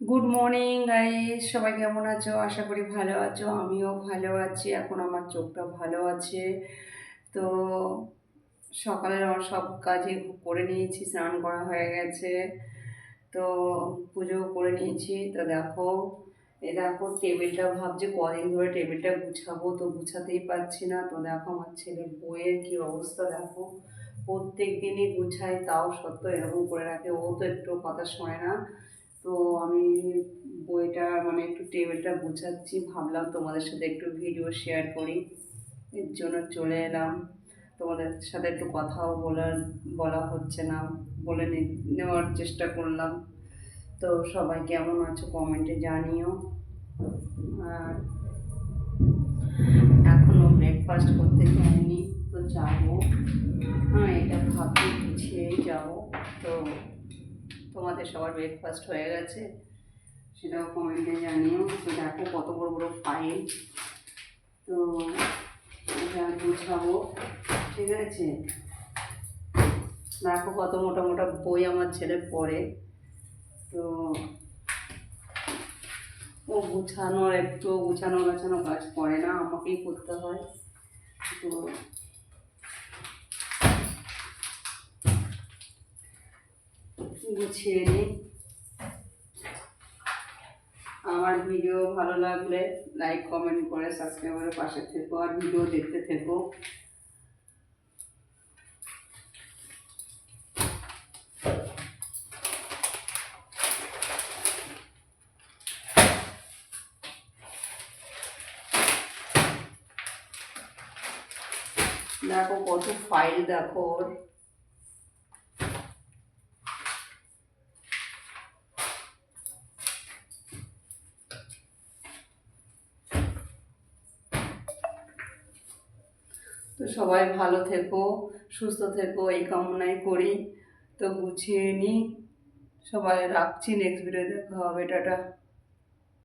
Good morning guys, সবাই কেমন আছো? আশা করি ভালো আছো। আমিও ভালো আছি। এখন আমার চোখটা ভালো আছে। তো সকালের আমার সব কাজই করে নিয়েছি, স্নান করা হয়ে গেছে। তো পুজো করে নিয়েছি। তো দেখো, এই দেখো টেবিলটা, ভাবছি কদিন ধরে টেবিলটা গুছাবো, তো গুছাতেই পারছি না। তো দেখো আমার ছেলের বইয়ের কি অবস্থা দেখো, প্রত্যেক দিনই গুছাই তাও সত্ত্বেও এরকম করে রাখে। ও তো একটু কথা শোনে না। তো আমি বইটা মানে একটু টেবিলটা গুছাচ্ছি, ভাবলাম তোমাদের সাথে একটু ভিডিও শেয়ার করি, এর জন্য চলে এলাম। তোমাদের সাথে একটু কথাও বলা হচ্ছে না, বলে নেওয়ার চেষ্টা করলাম। তো সবাই কেমন আছো কমেন্টে জানিও। আর এখনও ব্রেকফাস্ট করতে যাইনি, তো যাবো। হ্যাঁ, এটা ভাবছি গুছিয়েই যাবো। তো তোমাদের সবার ব্রেকফাস্ট হয়ে গেছে সেটাও কমেন্টে জানিও। তো দেখো কত বড় বড় ফাইল, তো এটা গুছাবো, ঠিক আছে? দেখো কত মোটা মোটা বই আমার ছেলে পড়ে। তো ও গুছানো গাছানো কাজ করে না, আমাকেই করতে হয়। তো গুছিয়ে নিই। আমার ভিডিও ভালো লাগলে লাইক কমেন্ট করে সাবস্ক্রাইবের পাশে থেকো, আর ভিডিও দেখতে থেকো। দেখো কত ফাইল দেখো ওর। তো সবাই ভালো থেকো, সুস্থ থেকো, এই কামনাই করি। তো গুছিয়ে নিই, সবাই রাখছি, নেক্সট ভিডিও দেখা হবে, টাটা।